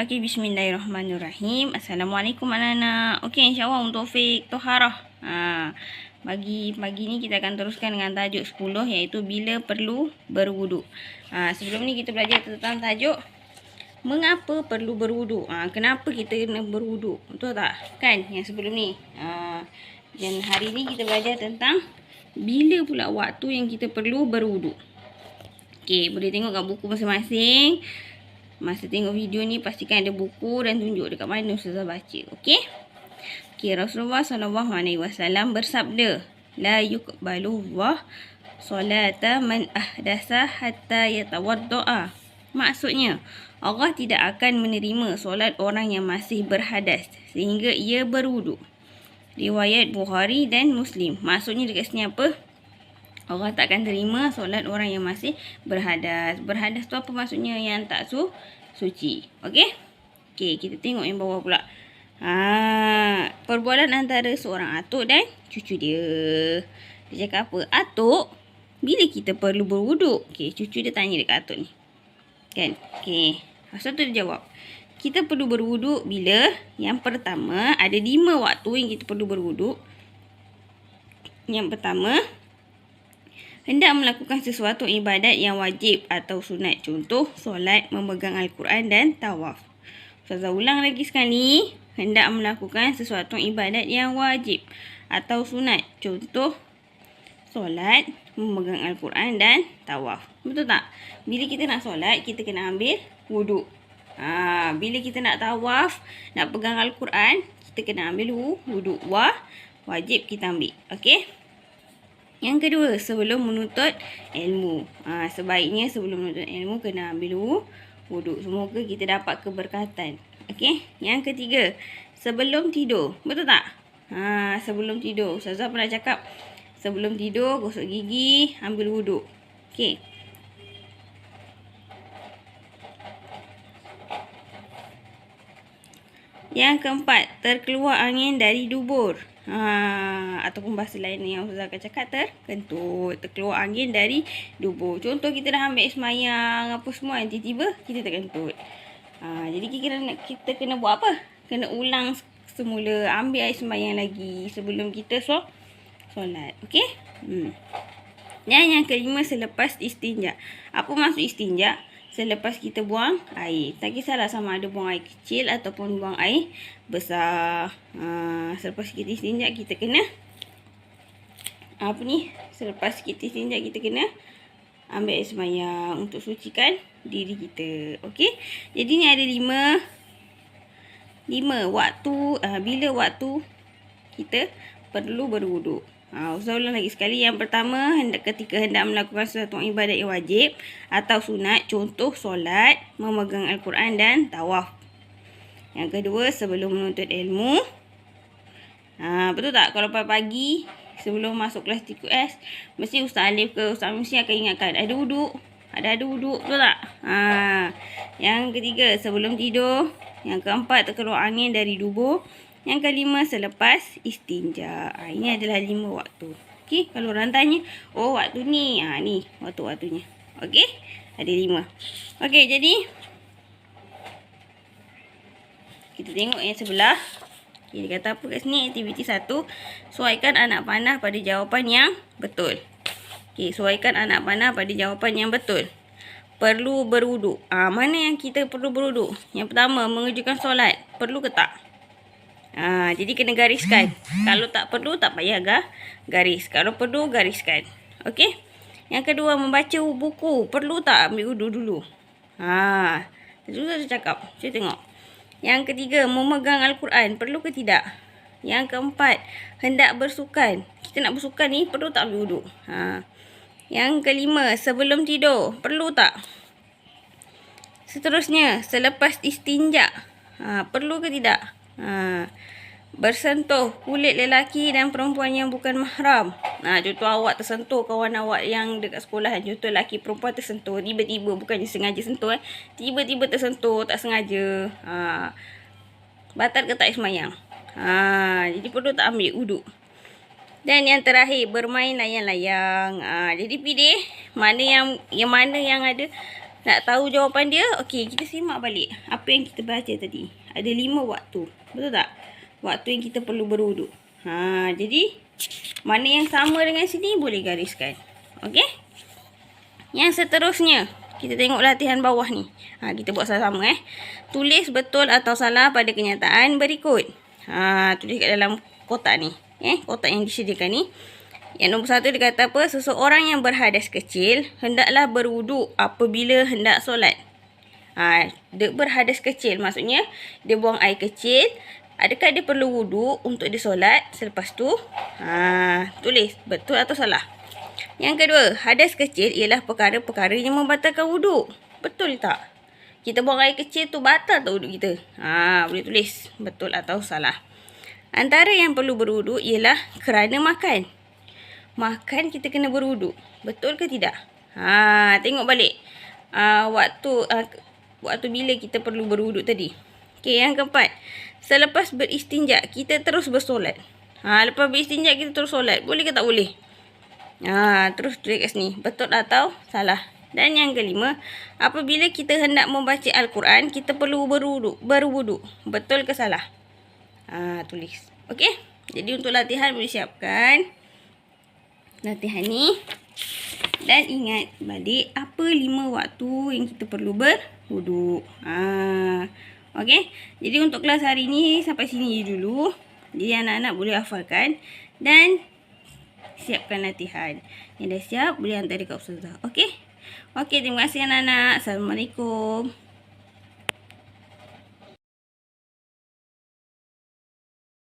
Okey, bismillahirrahmanirrahim. Assalamualaikum anak-anak. Okey, insya-Allah untuk fiqh toharah. Pagi ni kita akan teruskan dengan tajuk 10 iaitu bila perlu berwuduk. Sebelum ni kita belajar tentang tajuk mengapa perlu berwuduk. Kenapa kita kena berwuduk? Betul tak? Kan yang sebelum ni. Dan hari ni kita belajar tentang bila pula waktu yang kita perlu berwuduk. Okey, boleh tengok kat buku masing-masing. Masa tengok video ni pastikan ada buku dan tunjuk dekat mana Ustazah baca. Okey? Okey, Rasulullah SAW bersabda, la yuqbalullah solata man ahdasa hatta yatawadda'a. Maksudnya, Allah tidak akan menerima solat orang yang masih berhadas sehingga ia berwuduk. Riwayat Bukhari dan Muslim. Maksudnya dekat sini apa? Allah tak akan terima solat orang yang masih berhadas. Berhadas tu apa maksudnya? Yang tak suci. Okey? Okey, kita tengok yang bawah pula. Perbualan antara seorang atuk dan cucu dia. Dia cakap apa? Atuk, bila kita perlu berwuduk? Okey, cucu dia tanya dekat atuk ni. Kan? Okey. Pasal tu dia jawab. Kita perlu berwuduk bila? Yang pertama, ada 5 waktu yang kita perlu berwuduk. Yang pertama, hendak melakukan sesuatu ibadat yang wajib atau sunat. Contoh, solat, memegang Al-Quran dan tawaf. Ustazah ulang lagi sekali. Hendak melakukan sesuatu ibadat yang wajib atau sunat. Contoh, solat, memegang Al-Quran dan tawaf. Betul tak? Bila kita nak solat, kita kena ambil wuduk. Bila kita nak tawaf, nak pegang Al-Quran, kita kena ambil wuduk. Wajib kita ambil. Okey? Yang kedua, sebelum menuntut ilmu. Sebaiknya sebelum menuntut ilmu kena ambil wuduk. Semoga kita dapat keberkatan. Okey. Yang ketiga, sebelum tidur. Betul tak? Sebelum tidur. Ustazah pernah cakap, sebelum tidur gosok gigi, ambil wuduk. Okey. Yang keempat, terkeluar angin dari dubur. Ataupun bahasa lain yang Ustazah akan cakap, terkentut. Terkeluar angin dari dubur. Contoh, kita dah ambil semayang apa semua, tiba-tiba kita terkentut. Jadi kita kena buat apa? Kena ulang semula, ambil air semayang lagi sebelum kita solat. Okey? Dan yang kelima, selepas istinja. Apa maksud istinja? Selepas kita buang air. Tak kisahlah sama ada buang air kecil ataupun buang air besar. Selepas kita istinja, kita kena selepas kita istinja, kita kena ambil air semayang untuk sucikan diri kita. Okey? Jadi ni ada 5 waktu, bila waktu kita perlu berwuduk. Ustazah ulang lagi sekali. Yang pertama, ketika hendak melakukan sesuatu ibadat yang wajib atau sunat. Contoh, solat, memegang Al-Quran dan tawaf. Yang kedua, sebelum menuntut ilmu. Betul tak? Kalau pagi-pagi sebelum masuk kelas TQS, mesti Ustaz Alif ke Ustaz Musi akan ingatkan, ada wuduk. Ada wuduk. Betul tak? Yang ketiga, sebelum tidur. Yang keempat, terkeluar angin dari dubur. Yang kelima, selepas istinja. Ini adalah 5 waktu. Okey, kalau orang tanya, oh waktu ni, ni waktu-waktunya. Okey, ada 5. Okey, jadi kita tengok yang sebelah. Okay, dia kata apa kat sini? Aktiviti 1, suaikan anak panah pada jawapan yang betul. Okey, suaikan anak panah pada jawapan yang betul. Perlu berwuduk. Mana yang kita perlu berwuduk? Yang pertama, mengerjakan solat. Perlu ke tak? Jadi kena gariskan. Kalau tak perlu, tak payah garis. Kalau perlu, gariskan. Okey? Yang kedua, membaca buku. Perlu tak ambil wuduk dulu? Sudah saya cakap. Saya tengok. Yang ketiga, memegang Al-Quran. Perlu ke tidak? Yang keempat, hendak bersukan. Kita nak bersukan ni, perlu tak ambil wuduk? Yang kelima, sebelum tidur. Perlu tak? Seterusnya, selepas istinja. Perlu ke tidak? Bersentuh kulit lelaki dan perempuan yang bukan mahram. Contoh, awak tersentuh kawan awak yang dekat sekolah. Contoh, lelaki perempuan tersentuh. Tiba-tiba, bukannya sengaja sentuh. Tiba-tiba tersentuh, tak sengaja. Batal ke tak semayang? Jadi perlu tak ambil wuduk? Dan yang terakhir, bermain layang-layang. Jadi pilih mana yang ada Nak tahu jawapan dia? Okey, kita simak balik apa yang kita baca tadi. Ada 5 waktu. Betul tak? Waktu yang kita perlu berwuduk. Jadi mana yang sama dengan sini boleh gariskan. Okey? Yang seterusnya, kita tengok latihan bawah ni. Kita buat sama-sama Tulis betul atau salah pada kenyataan berikut. Tulis kat dalam kotak ni. Kotak yang disediakan ni. Yang nombor 1 dia kata apa? Seseorang yang berhadas kecil hendaklah berwuduk apabila hendak solat. Dia berhadas kecil maksudnya dia buang air kecil. Adakah dia perlu wuduk untuk dia solat? Selepas tu tulis betul atau salah. Yang kedua, hadas kecil ialah perkara-perkara yang membatalkan wuduk. Betul tak? Kita buang air kecil tu batal tak wuduk kita? Boleh tulis betul atau salah. Antara yang perlu berwuduk ialah kerana makan. Makan kita kena berwuduk. Betul ke tidak? Tengok balik. Waktu bila kita perlu berwuduk tadi. Okey, yang keempat. Selepas beristinja, kita terus bersolat. Lepas beristinja kita terus solat. Boleh ke tak boleh? Terus tulis kat sini. Betul atau salah. Dan yang kelima, apabila kita hendak membaca Al-Quran, kita perlu berwuduk. Betul ke salah? Tulis. Okey? Jadi untuk latihan boleh siapkan latihan ni. Dan ingat balik apa 5 waktu yang kita perlu berwuduk. Okey? Jadi untuk kelas hari ni sampai sini dulu. Jadi anak-anak boleh hafalkan dan siapkan latihan. Yang dah siap boleh hantar dekat ustazah. Okey? Okey, terima kasih anak-anak. Assalamualaikum.